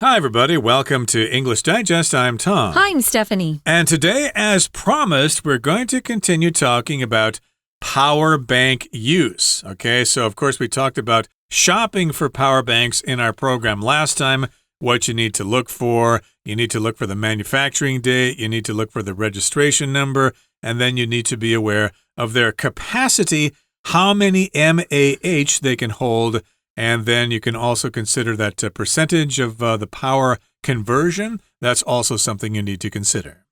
Hi, everybody. Welcome to English Digest. I'm Tom. Hi, I'm Stephanie. And today, as promised, we're going to continue talking about power bank use. Okay, so of course, we talked about shopping for power banks in our program last time, what you need to look for. You need to look for the manufacturing date. You need to look for the registration number. And then you need to be aware of their capacity, how many mAh they can hold. And then you can also consider that percentage of the power conversion. That's also something you need to consider.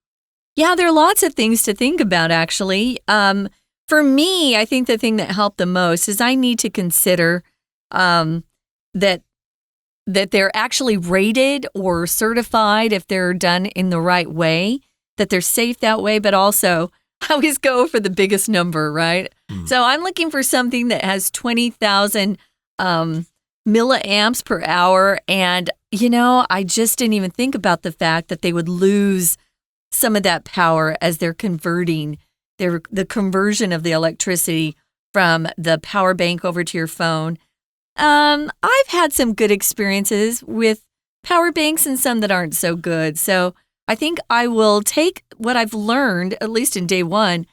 Yeah, there are lots of things to think about, actually. For me, I think the thing that helped the most is I need to consider that they're actually rated or certified if they're done in the right way, that they're safe that way, but also I always go for the biggest number, right? So I'm looking for something that has 20,000 milliamps per hour. And, I just didn't even think about the fact that they would lose some of that power as they're converting the conversion of the electricity from the power bank over to your phone. I've had some good experiences with power banks and some that aren't so good. So I think I will take what I've learned, at least in day one,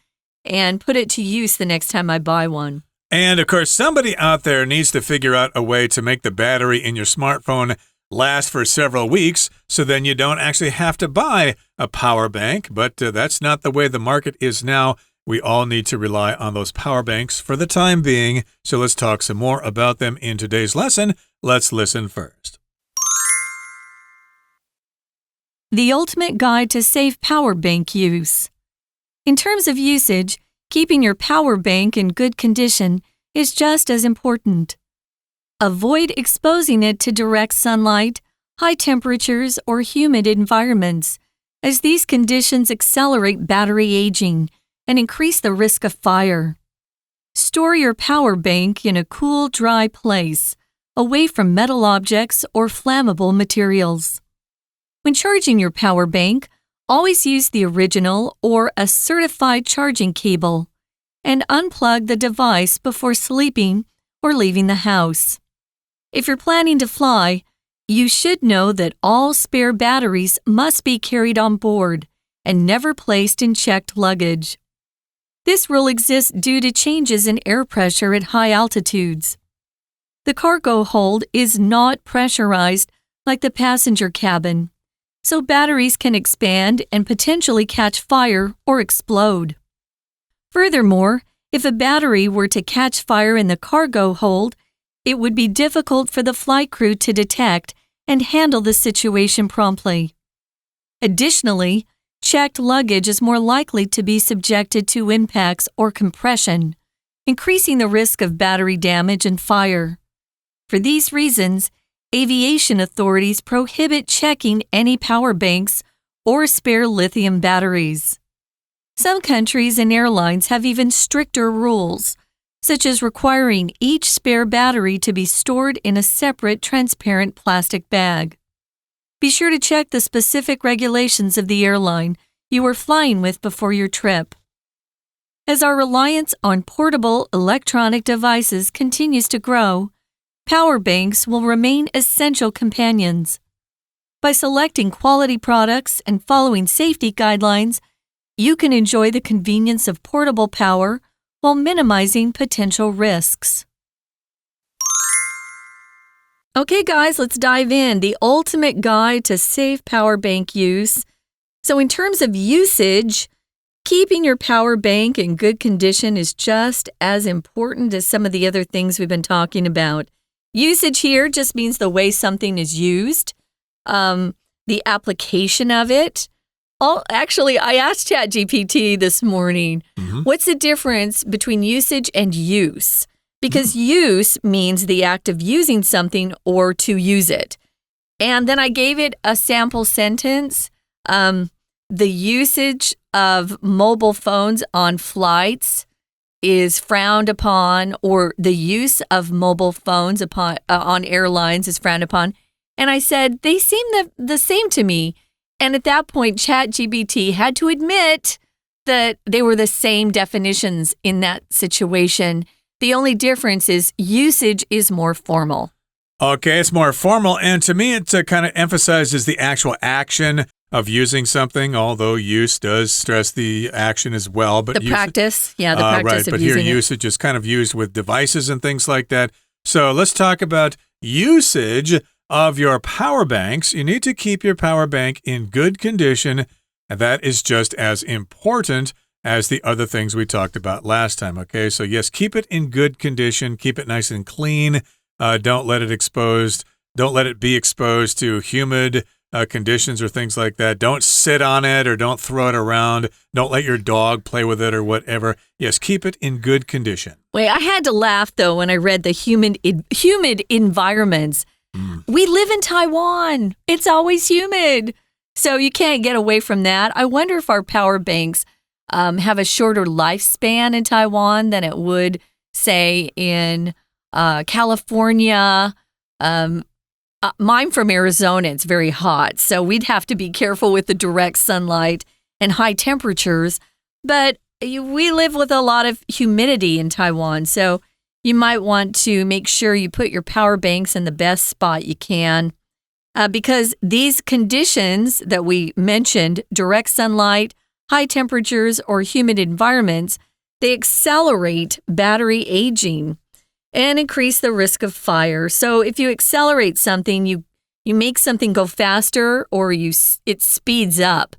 and put it to use the next time I buy one. And, of course, somebody out there needs to figure out a way to make the battery in your smartphone last for several weeks so then you don't actually have to buy a power bank. But that's not the way the market is now. We all need to rely on those power banks for the time being. So let's talk some more about them in today's lesson. Let's listen first. The ultimate guide to safe power bank use. In terms of usage, keeping your power bank in good condition is just as important. Avoid exposing it to direct sunlight, high temperatures, or humid environments, as these conditions accelerate battery aging and increase the risk of fire. Store your power bank in a cool, dry place, away from metal objects or flammable materials. When charging your power bank, always use the original or a certified charging cable and unplug the device before sleeping or leaving the house. If you're planning to fly, you should know that all spare batteries must be carried on board and never placed in checked luggage. This rule exists due to changes in air pressure at high altitudes. The cargo hold is not pressurized like the passenger cabin, so batteries can expand and potentially catch fire or explode. Furthermore, if a battery were to catch fire in the cargo hold, it would be difficult for the flight crew to detect and handle the situation promptly. Additionally, checked luggage is more likely to be subjected to impacts or compression, increasing the risk of battery damage and fire. For these reasons, aviation authorities prohibit checking any power banks or spare lithium batteries. Some countries and airlines have even stricter rules, such as requiring each spare battery to be stored in a separate transparent plastic bag. Be sure to check the specific regulations of the airline you are flying with before your trip. As our reliance on portable electronic devices continues to grow, power banks will remain essential companions. By selecting quality products and following safety guidelines, you can enjoy the convenience of portable power while minimizing potential risks. Okay, guys, let's dive in. The ultimate guide to safe power bank use. So in terms of usage, keeping your power bank in good condition is just as important as some of the other things we've been talking about. Usage here just means the way something is used, the application of it. Actually, I asked ChatGPT this morning, what's the difference between usage and use? Because use means the act of using something or to use it. And then I gave it a sample sentence. The usage of mobile phones on flights is frowned upon, or the use of mobile phones on airlines is frowned upon. And I said, they seem the same to me. And at that point, ChatGPT had to admit that they were the same definitions in that situation. The only difference is usage is more formal. Okay, it's more formal, and to me it kind of emphasizes the actual action of using something, although use does stress the action as well. But the practice of using it. But here usage is kind of used with devices and things like that. So let's talk about usage of your power banks. You need to keep your power bank in good condition, and that is just as important as the other things we talked about last time. Okay, so yes, keep it in good condition, keep it nice and clean. Don't let it be exposed to humid conditions or things like that. Don't sit on it or don't throw it around. Don't let your dog play with it or whatever. Yes, keep it in good condition. Wait, I had to laugh, though, when I read the humid environments. We live in Taiwan. It's always humid. So you can't get away from that. I wonder if our power banks have a shorter lifespan in Taiwan than it would, say, in California. Mine from Arizona, it's very hot, so we'd have to be careful with the direct sunlight and high temperatures. But we live with a lot of humidity in Taiwan, so you might want to make sure you put your power banks in the best spot you can. Because these conditions that we mentioned, direct sunlight, high temperatures, or humid environments, they accelerate battery aging and increase the risk of fire. So if you accelerate something, you make something go faster or it speeds up.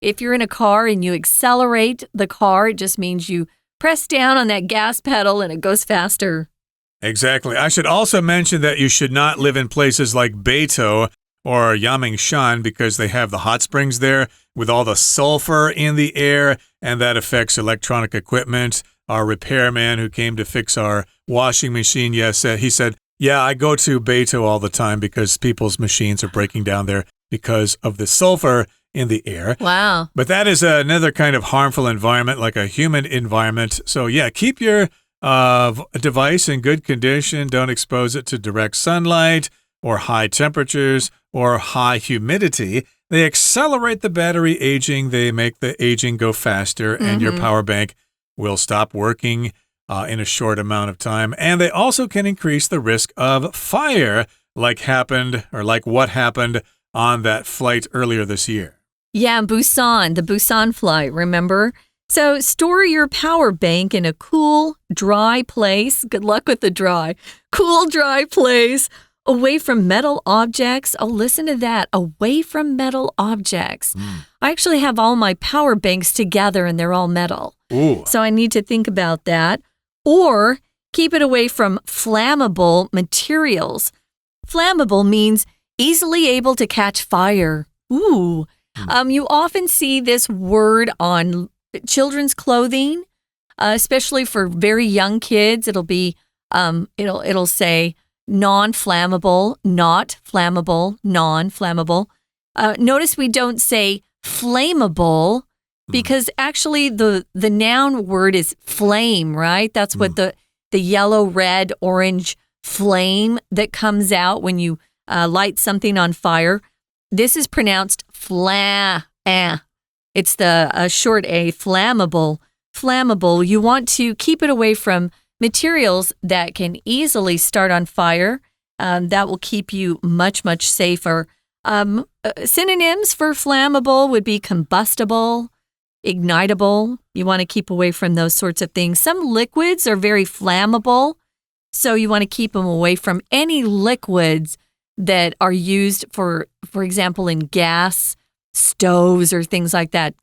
If you're in a car and you accelerate the car, it just means you press down on that gas pedal and it goes faster. Exactly. I should also mention that you should not live in places like Beito or Yamingshan because they have the hot springs there with all the sulfur in the air, and that affects electronic equipment. Our repairman who came to fix our washing machine, he said, yeah, I go to Beito all the time because people's machines are breaking down there because of the sulfur in the air. Wow. But that is another kind of harmful environment, like a humid environment. So yeah, keep your device in good condition. Don't expose it to direct sunlight or high temperatures or high humidity. They accelerate the battery aging. They make the aging go faster, and your power bank will stop working in a short amount of time. And they also can increase the risk of fire, like what happened on that flight earlier this year. Yeah, the Busan flight, remember? So store your power bank in a cool, dry place. Good luck with the dry. Cool, dry place. Away from metal objects. Oh, listen to that. Away from metal objects. I actually have all my power banks together and they're all metal. Ooh. So I need to think about that. Or keep it away from flammable materials. Flammable means easily able to catch fire. Ooh. You often see this word on children's clothing, especially for very young kids. It'll be, it'll say non-flammable, not flammable, non-flammable. Notice we don't say flammable because actually the noun word is flame, right? That's what the yellow, red, orange flame that comes out when you light something on fire. This is pronounced It's the short A, flammable. Flammable. You want to keep it away from materials that can easily start on fire. That will keep you much, much safer. Synonyms for flammable would be combustible, ignitable. You want to keep away from those sorts of things. Some liquids are very flammable, so you want to keep them away from any liquids that are used for example, in gas stoves or things like that.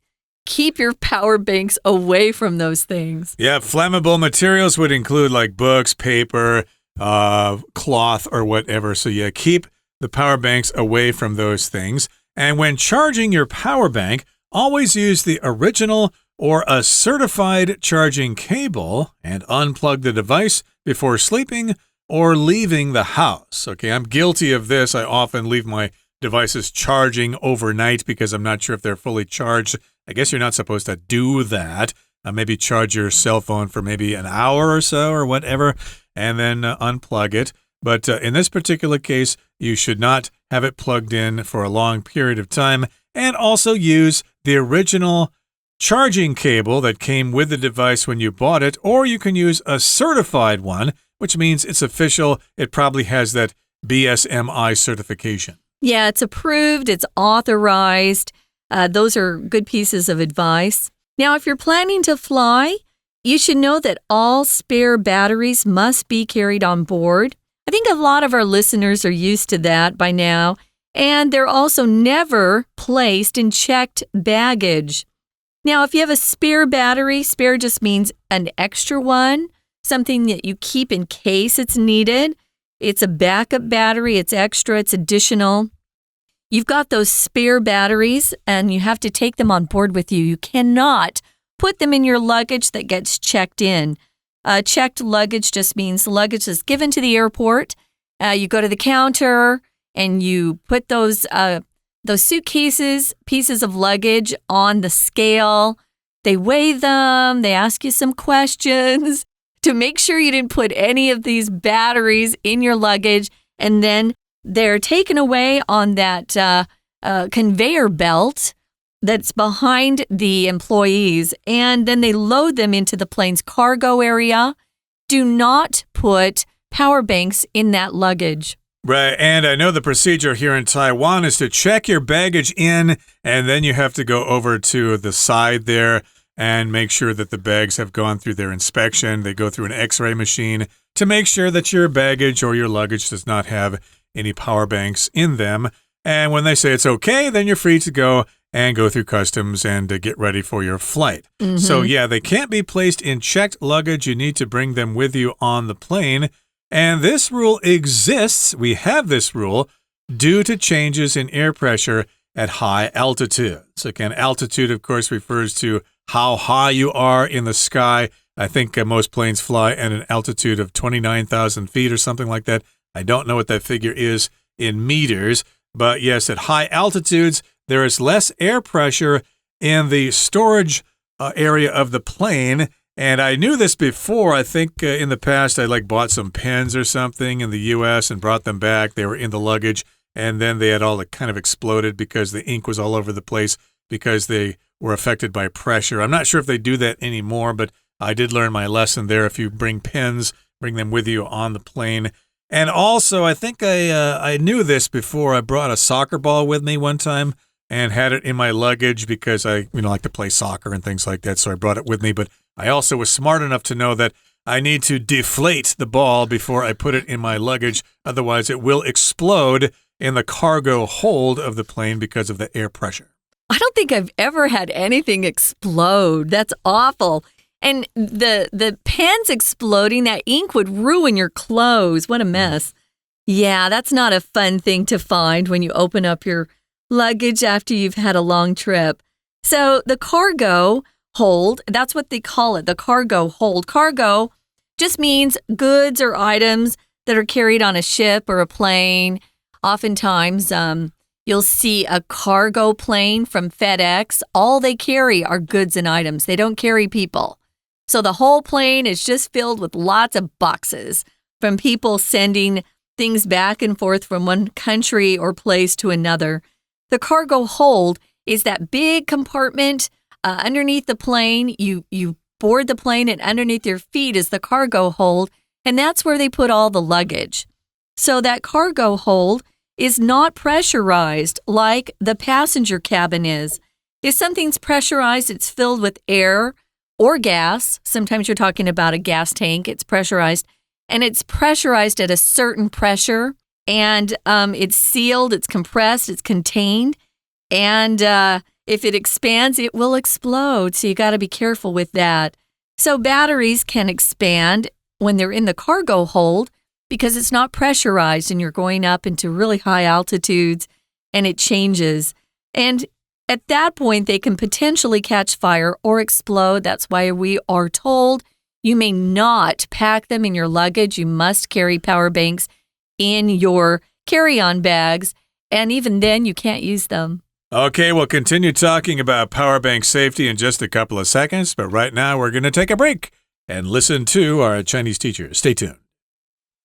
Keep your power banks away from those things. Yeah, flammable materials would include like books, paper, cloth, or whatever. So yeah, keep the power banks away from those things. And when charging your power bank, always use the original or a certified charging cable and unplug the device before sleeping or leaving the house. Okay, I'm guilty of this. I often leave my devices charging overnight because I'm not sure if they're fully charged. I guess you're not supposed to do that. Maybe charge your cell phone for maybe an hour or so or whatever, and then unplug it. But in this particular case, you should not have it plugged in for a long period of time, and also use the original charging cable that came with the device when you bought it, or you can use a certified one, which means it's official. It probably has that BSMI certification. Yeah, it's approved, it's authorized. Those are good pieces of advice. Now, if you're planning to fly, you should know that all spare batteries must be carried on board. I think a lot of our listeners are used to that by now, and they're also never placed in checked baggage. Now, if you have a spare battery, spare just means an extra one, something that you keep in case it's needed. It's a backup battery, it's extra, it's additional. You've got those spare batteries and you have to take them on board with you. You cannot put them in your luggage that gets checked in. Checked luggage just means luggage is given to the airport. You go to the counter and you put those suitcases, pieces of luggage on the scale. They weigh them. They ask you some questions to make sure you didn't put any of these batteries in your luggage. And then they're taken away on that conveyor belt that's behind the employees. And then they load them into the plane's cargo area. Do not put power banks in that luggage. Right, and I know the procedure here in Taiwan is to check your baggage in, and then you have to go over to the side there and make sure that the bags have gone through their inspection. They go through an X-ray machine to make sure that your baggage or your luggage does not have any power banks in them. And when they say it's okay, then you're free to go and go through customs and get ready for your flight. Mm-hmm. So yeah, they can't be placed in checked luggage. You need to bring them with you on the plane. And this rule exists, we have this rule, due to changes in air pressure at high altitudes. Again, altitude, of course, refers to how high you are in the sky. I think most planes fly at an altitude of 29,000 feet or something like that. I don't know what that figure is in meters. But yes, at high altitudes, there is less air pressure in the storage area of the plane. And I knew this before. I think in the past, I bought some pens or something in the U.S. and brought them back. They were in the luggage, and then they had all kind of exploded because the ink was all over the place because they were affected by pressure. I'm not sure if they do that anymore, but I did learn my lesson there. If you bring pens, bring them with you on the plane. And also, I think I knew this before. I brought a soccer ball with me one time and had it in my luggage because I like to play soccer and things like that, so I brought it with me. But I also was smart enough to know that I need to deflate the ball before I put it in my luggage. Otherwise, it will explode in the cargo hold of the plane because of the air pressure. I don't think I've ever had anything explode. That's awful. And the pens exploding, that ink would ruin your clothes. What a mess. Yeah, that's not a fun thing to find when you open up your luggage after you've had a long trip. So the cargo hold, that's what they call it, the cargo hold. Cargo just means goods or items that are carried on a ship or a plane. Oftentimes, you'll see a cargo plane from FedEx. All they carry are goods and items. They don't carry people. So the whole plane is just filled with lots of boxes from people sending things back and forth from one country or place to another. The cargo hold is that big compartment underneath the plane. You board the plane, and underneath your feet is the cargo hold, and that's where they put all the luggage. So that cargo hold is not pressurized like the passenger cabin is. If something's pressurized, it's filled with air or gas. Sometimes you're talking about a gas tank. It's pressurized, and it's pressurized at a certain pressure, and it's sealed, it's compressed, it's contained, and if it expands, it will explode, so you got to be careful with that. So batteries can expand when they're in the cargo hold because it's not pressurized and you're going up into really high altitudes and it changes. And at that point, they can potentially catch fire or explode. That's why we are told you may not pack them in your luggage. You must carry power banks in your carry-on bags, and even then, you can't use them. Okay, we'll continue talking about power bank safety in just a couple of seconds, but right now we're going to take a break and listen to our Chinese teacher. Stay tuned.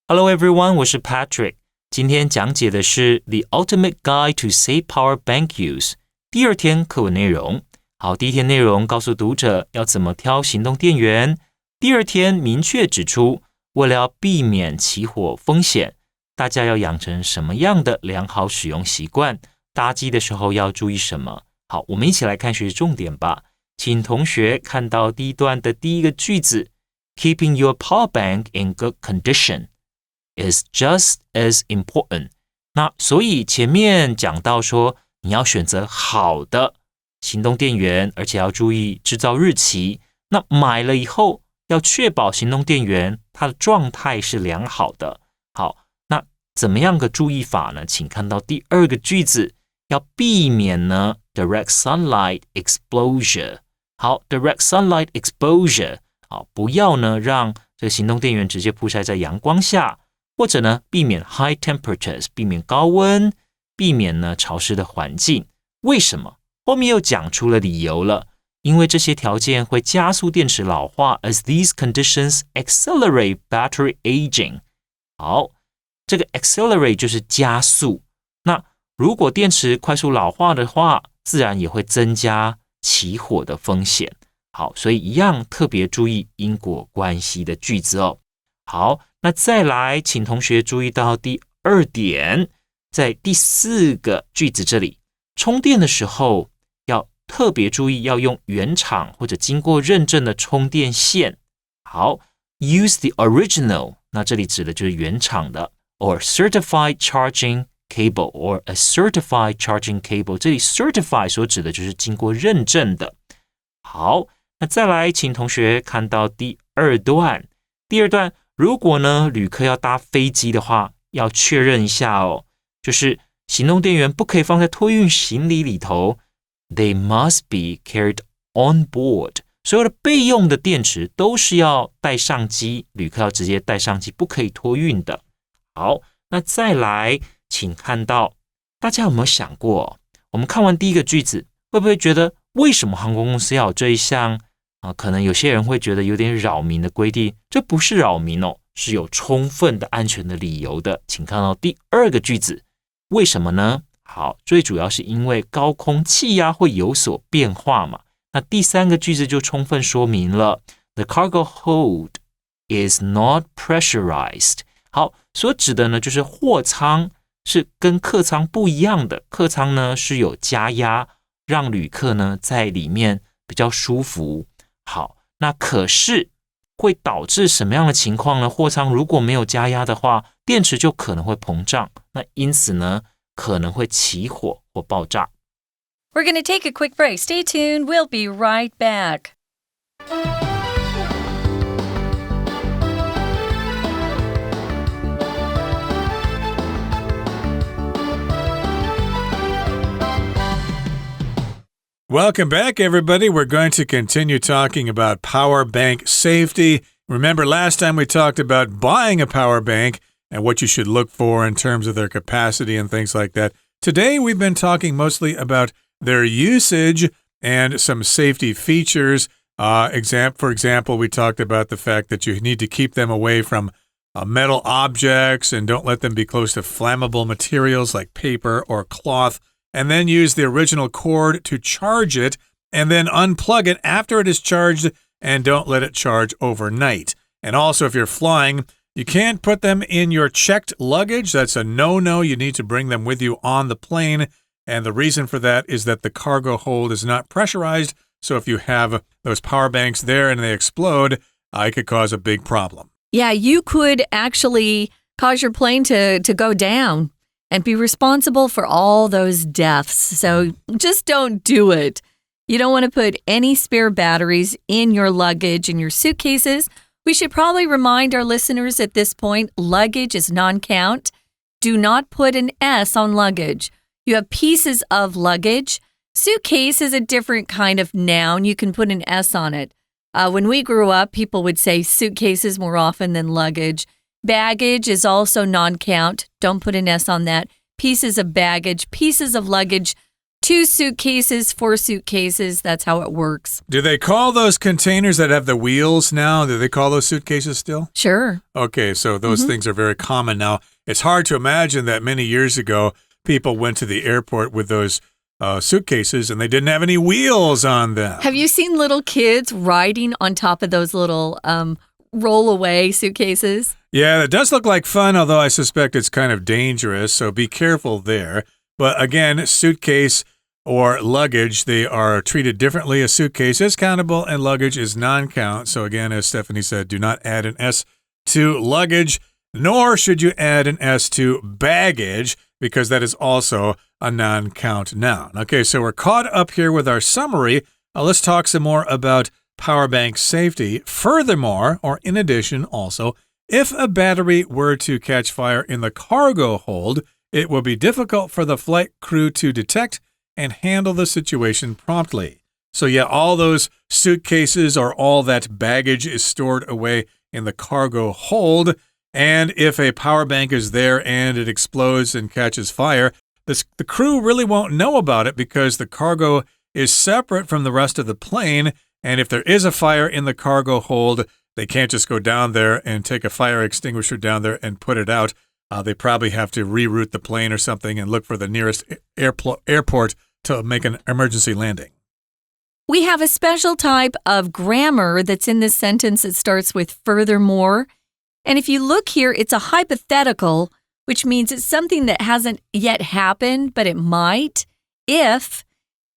Hello everyone, 我是 Patrick. 今天讲解的是 The Ultimate Guide to Safe Power Bank Use 第二天课文内容。好，第一天内容告诉读者要怎么挑行动电源。第二天明确指出，为了要避免起火风险，大家要养成什么样的良好使用习惯？搭机的时候要注意什么？好，我们一起来看学习重点吧。请同学看到第一段的第一个句子 Keeping your power bank in good condition is just as important. 那所以前面讲到说你要选择好的行动电源，而且要注意制造日期。那买了以后要确保行动电源它的状态是良好的。好，那怎么样个注意法呢？请看到第二个句子，要避免呢 direct sunlight exposure。好 ，direct sunlight exposure， 好，不要呢让这个行动电源直接曝晒在阳光下，或者呢避免 high temperatures， 避免高温，避免呢潮湿的环境。为什么？后面又讲出了理由了。因为这些条件会加速电池老化 as these conditions accelerate battery aging。 好，这个 accelerate 就是加速，那如果电池快速老化的话，自然也会增加起火的风险。好，所以一样特别注意因果关系的句子哦。好，那再来请同学注意到第二点，在第四个句子这里，充电的时候要特别注意要用原厂或者经过认证的充电线。好 ，use the original， 那这里指的就是原厂的 ，or certified charging cable or a certified charging cable。这里 certify 所指的就是经过认证的。好，那再来请同学看到第二段。第二段，如果呢旅客要搭飞机的话，要确认一下哦，就是行动电源不可以放在托运行李里头。They must be carried on board。 所有的备用的电池都是要带上机，旅客要直接带上机，不可以托运的。好，那再来请看到，大家有没有想过，我们看完第一个句子，会不会觉得为什么航空公司要有这一项可能有些人会觉得有点扰民的规定？这不是扰民哦，是有充分的安全的理由的。请看到第二个句子，为什么呢？好，最主要是因为高空气压会有所变化嘛。那第三个句子就充分说明了 The cargo hold is not pressurized。 好，所指的呢就是货舱是跟客舱不一样的，客舱呢是有加压，让旅客呢在里面比较舒服。好，那可是会导致什么样的情况呢？货舱如果没有加压的话，电池就可能会膨胀，那因此呢可能会起火或爆炸。 We're going to take a quick break. Stay tuned. We'll be right back. Welcome back, everybody. We're going to continue talking about power bank safety. Remember, last time we talked about buying a power bank and what you should look for in terms of their capacity and things like that. Today, we've been talking mostly about their usage and some safety features. For example, we talked about the fact that you need to keep them away from metal objects and don't let them be close to flammable materials like paper or cloth, and then use the original cord to charge it and then unplug it after it is charged and don't let it charge overnight. And also, if you're flying, you can't put them in your checked luggage. That's a no-no. You need to bring them with you on the plane. And the reason for that is that the cargo hold is not pressurized. So if you have those power banks there and they explode, it could cause a big problem. Yeah, you could actually cause your plane to go down and be responsible for all those deaths. So just don't do it. You don't want to put any spare batteries in your luggage, in your suitcases. We should probably remind our listeners at this point, luggage is non-count. Do not put an S on luggage. You have pieces of luggage. Suitcase is a different kind of noun. You can put an S on it. When we grew up, people would say suitcases more often than luggage. Baggage is also non-count. Don't put an S on that. Pieces of baggage, pieces of luggage, 2 suitcases, 4 suitcases. That's how it works. Do they call those containers that have the wheels now? Do they call those suitcases still? Sure. Okay, so those things are very common now. It's hard to imagine that many years ago, people went to the airport with those suitcases and they didn't have any wheels on them. Have you seen little kids riding on top of those little roll-away suitcases. Yeah, it does look like fun, although I suspect it's kind of dangerous, so be careful there. But again, suitcase or luggage, they are treated differently. A suitcase is countable and luggage is non-count. So again, as Stephanie said, do not add an S to luggage, nor should you add an S to baggage, because that is also a non-count noun. Okay, so we're caught up here with our summary. Let's talk some more about power bank safety. Furthermore, or in addition also, if a battery were to catch fire in the cargo hold, it will be difficult for the flight crew to detect and handle the situation promptly. So yeah, all those suitcases or all that baggage is stored away in the cargo hold. And if a power bank is there and it explodes and catches fire, the crew really won't know about it because the cargo is separate from the rest of the plane. And if there is a fire in the cargo hold, they can't just go down there and take a fire extinguisher down there and put it out. They probably have to reroute the plane or something and look for the nearest airport to make an emergency landing. We have a special type of grammar that's in this sentence that starts with furthermore. And if you look here, it's a hypothetical, which means it's something that hasn't yet happened, but it might. If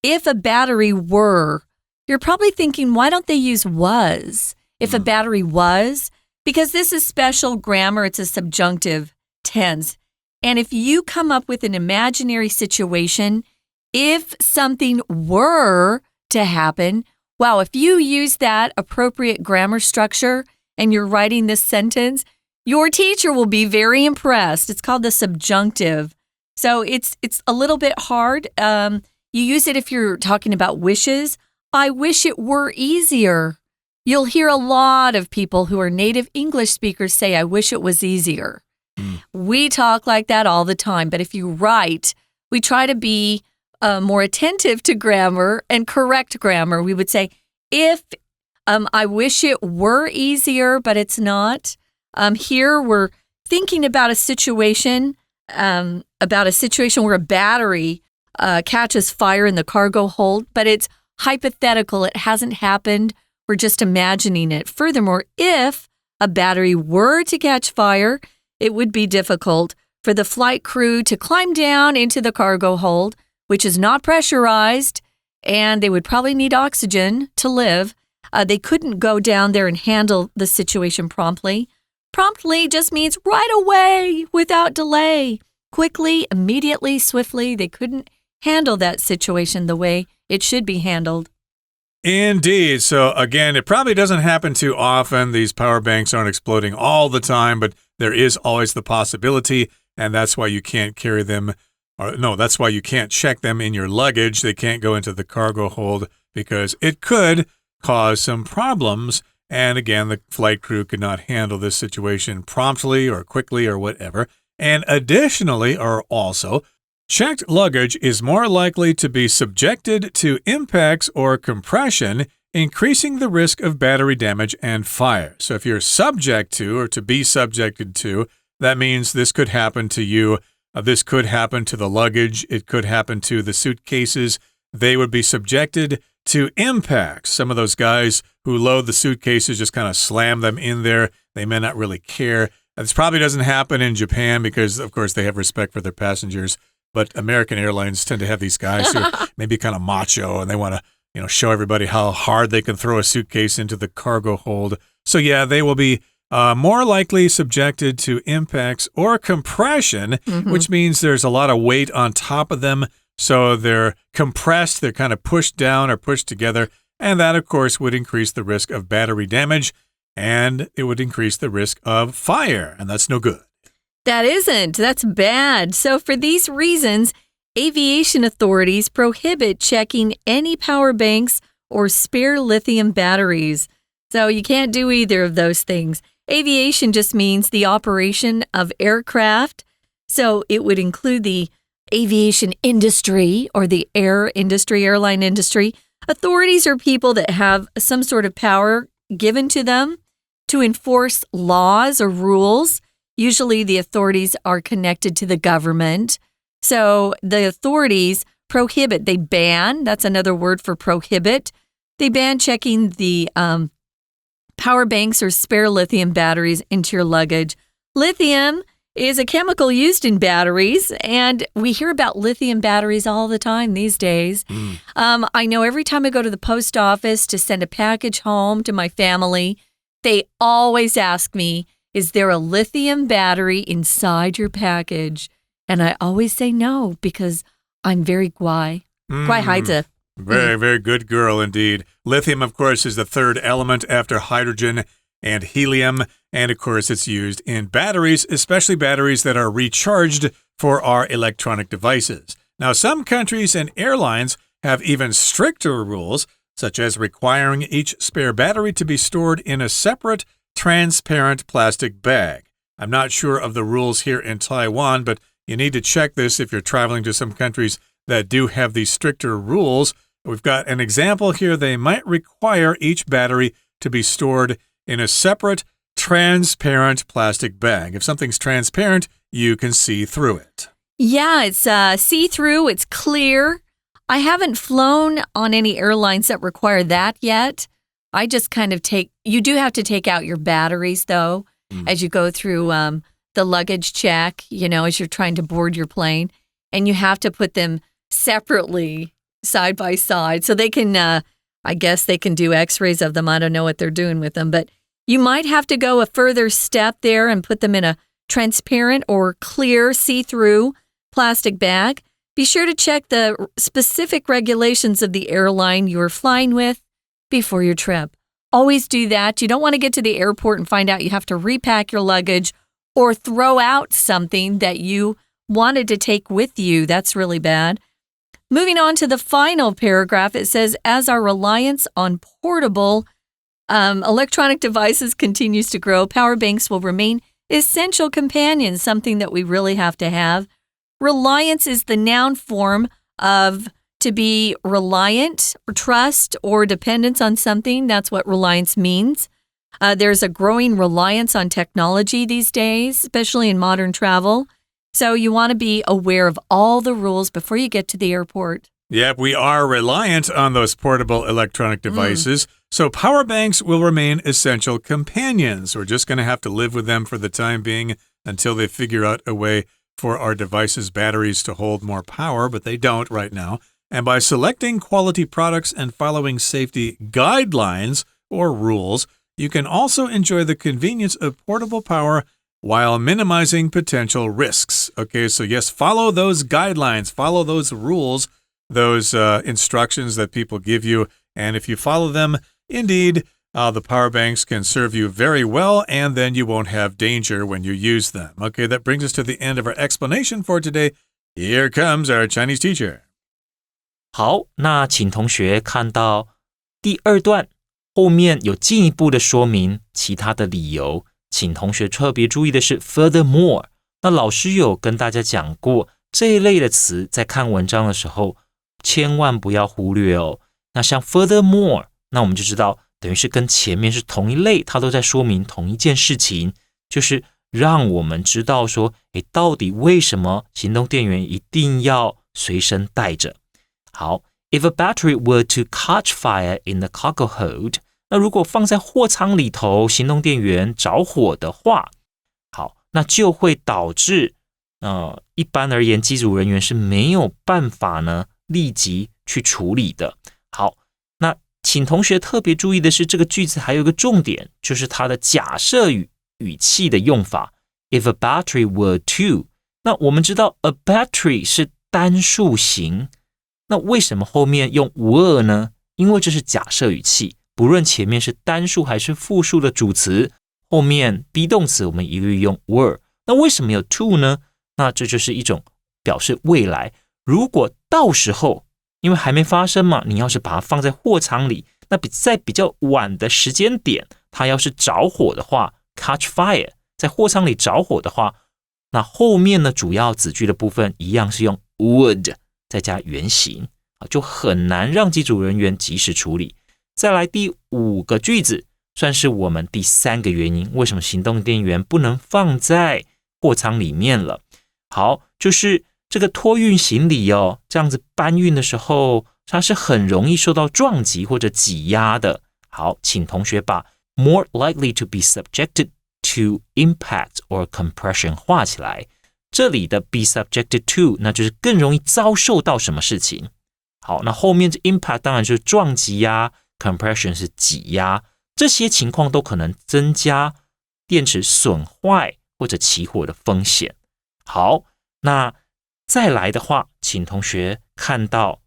a battery were, you're probably thinking, why don't they use was? If a battery was, because this is special grammar, it's a subjunctive tense. And if you come up with an imaginary situation, if something were to happen, wow, if you use that appropriate grammar structure and you're writing this sentence, your teacher will be very impressed. It's called the subjunctive. So it's a little bit hard. You use it if you're talking about wishes. I wish it were easier. You'll hear a lot of people who are native English speakers say, I wish it was easier. We talk like that all the time, but if you write, we try to be more attentive to grammar and correct grammar. We would say, if I wish it were easier, but it's not. Here we're thinking about a situation where a battery catches fire in the cargo hold, but it's hypothetical. It hasn't happened. We're just imagining it. Furthermore, if a battery were to catch fire, it would be difficult for the flight crew to climb down into the cargo hold, which is not pressurized, and they would probably need oxygen to live. They couldn't go down there and handle the situation promptly. Promptly just means right away, without delay. Quickly, immediately, swiftly. They couldn't handle that situation the way it should be handled. Indeed. So again, it probably doesn't happen too often. These power banks aren't exploding all the time, but there is always the possibility, and that's why you can't carry them. That's why you can't check them in your luggage. They can't go into the cargo hold because it could cause some problems. And again, the flight crew could not handle this situation promptly or quickly or whatever. And additionally, or also, checked luggage is more likely to be subjected to impacts or compression, increasing the risk of battery damage and fire. So if you're subject to or to be subjected to, that means this could happen to you. This could happen to the luggage. It could happen to the suitcases. They would be subjected to impacts. Some of those guys who load the suitcases just kind of slam them in there. They may not really care. This probably doesn't happen in Japan because, of course, they have respect for their passengers. But American Airlines tend to have these guys who are maybe kind of macho and they want to, show everybody how hard they can throw a suitcase into the cargo hold. So yeah, they will be more likely subjected to impacts or compression, which means there's a lot of weight on top of them. So they're compressed, they're kind of pushed down or pushed together. And that, of course, would increase the risk of battery damage and it would increase the risk of fire. And that's no good. That isn't. That's bad. So for these reasons, aviation authorities prohibit checking any power banks or spare lithium batteries. So you can't do either of those things. Aviation just means the operation of aircraft. So it would include the aviation industry or the airline industry. Authorities are people that have some sort of power given to them to enforce laws or rules. Usually the authorities are connected to the government. So the authorities prohibit, they ban, that's another word for prohibit. They ban checking the power banks or spare lithium batteries into your luggage. Lithium is a chemical used in batteries, and we hear about lithium batteries all the time these days. I know every time I go to the post office to send a package home to my family, they always ask me, is there a lithium battery inside your package? And I always say no because I'm very 乖孩子. Very, very good girl indeed. Lithium, of course, is the third element after hydrogen and helium. And of course, it's used in batteries, especially batteries that are recharged for our electronic devices. Now, some countries and airlines have even stricter rules, such as requiring each spare battery to be stored in a separate, transparent plastic bag. I'm not sure of the rules here in Taiwan, but you need to check this if you're traveling to some countries that do have these stricter rules. We've got an example here. They might require each battery to be stored in a separate, transparent plastic bag. If something's transparent, you can see through it. Yeah, it's see-through, it's clear. I haven't flown on any airlines that require that yet. I just kind of you do have to take out your batteries, though, as you go through the luggage check, as you're trying to board your plane. And you have to put them separately, side by side, so they can, I guess they can do x-rays of them. I don't know what they're doing with them, but you might have to go a further step there and put them in a transparent or clear see-through plastic bag. Be sure to check the specific regulations of the airline you're flying with before your trip. Always do that. You don't want to get to the airport and find out you have to repack your luggage or throw out something that you wanted to take with you. That's really bad. Moving on to the final paragraph, it says, as our reliance on portable electronic devices continues to grow, power banks will remain essential companions, something that we really have to have. Reliance is the noun form of to be reliant, or trust, or dependence on something. That's what reliance means. There's a growing reliance on technology these days, especially in modern travel. So you want to be aware of all the rules before you get to the airport. Yep, we are reliant on those portable electronic devices. So power banks will remain essential companions. We're just going to have to live with them for the time being until they figure out a way for our devices' batteries to hold more power, but they don't right now. And by selecting quality products and following safety guidelines or rules, you can also enjoy the convenience of portable power while minimizing potential risks. Okay, so yes, follow those guidelines, follow those rules, those instructions that people give you. And if you follow them, indeed, the power banks can serve you very well, and then you won't have danger when you use them. Okay, that brings us to the end of our explanation for today. Here comes our Chinese teacher. 好，那请同学看到第二段后面有进一步的说明其他的理由，请同学特别注意的是 furthermore。那老师有跟大家讲过，这一类的词在看文章的时候千万不要忽略哦。那像 furthermore， 那我们就知道等于是跟前面是同一类，它都在说明同一件事情，就是让我们知道说，到底为什么行动电源一定要随身带着。好 ，If a battery were to catch fire in the cargo hold， 那如果放在货舱里头，行动电源着火的话，好，那就会导致一般而言，机组人员是没有办法呢立即去处理的。好，那请同学特别注意的是，这个句子还有一个重点，就是它的假设语气的用法。If a battery were to， 那我们知道 a battery 是单数型，那为什么后面用 were 呢？因为这是假设语气，不论前面是单数还是复数的主词，后面 be 动词我们一律用 were。那为什么有 to 呢？那这就是一种表示未来。如果到时候，因为还没发生嘛，你要是把它放在货舱里，那在比较晚的时间点，它要是着火的话 ，catch fire， 在货舱里着火的话，那后面呢主要子句的部分一样是用 would 再加原形，就很难让机组人员及时处理。再来第5个句子，算是我们第3个原因，为什么行动电源不能放在货舱里面了。好，就是这个托运行李哦，这样子搬运的时候，它是很容易受到撞击或者挤压的。好，请同学把 more likely to be subjected to impact or compression 画起来，这里的 be subjected to 那就是更容易遭受到什么事情。好，那后面这 impact 当然就是撞击呀 compression 是挤压，这些情况都可能增加电池损坏或者起火的风险。好，那再来的话，请同学看到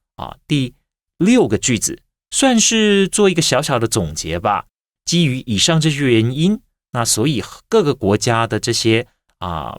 第6个句子，算是做一个小小的总结吧。基于以上这些原因，那所以各个国家的这些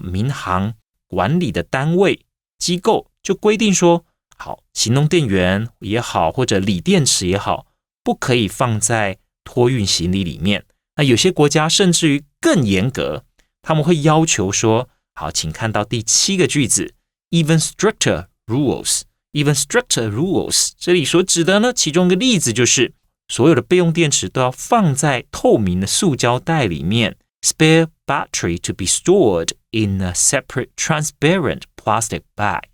民航管理的单位机构就规定说，好，行动电源也好，或者锂电池也好，不可以放在托运行李里面。那有些国家甚至于更严格，他们会要求说，好，请看到第7个句子 ，even stricter rules。even stricter rules 这里所指的呢，其中一个例子就是所有的备用电池都要放在透明的塑胶袋里面 spare battery to be stored in a separate transparent plastic bag。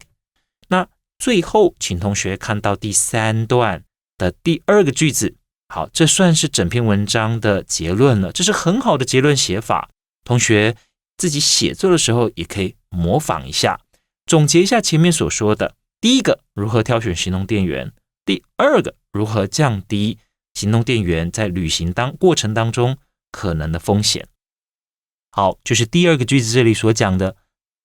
那最后请同学看到第3段的第2个句子，好，这算是整篇文章的结论了，这是很好的结论写法，同学自己写作的时候也可以模仿一下，总结一下前面所说的。第一个，如何挑选行动电源；第2个，如何降低行动电源在旅行过程当中可能的风险。好，就是第2个句子这里所讲的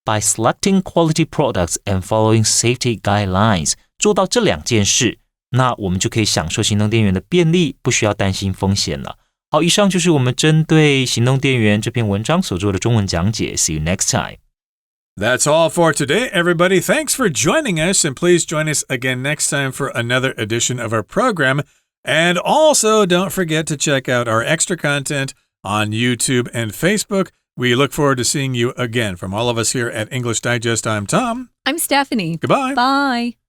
by selecting quality products and following safety guidelines， 做到这2件事，那我们就可以享受行动电源的便利，不需要担心风险了。好，以上就是我们针对行动电源这篇文章所做的中文讲解。 See you next time。That's all for today, everybody. Thanks for joining us, and please join us again next time for another edition of our program. And also, don't forget to check out our extra content on YouTube and Facebook. We look forward to seeing you again. From all of us here at English Digest, I'm Tom. I'm Stephanie. Goodbye. Bye.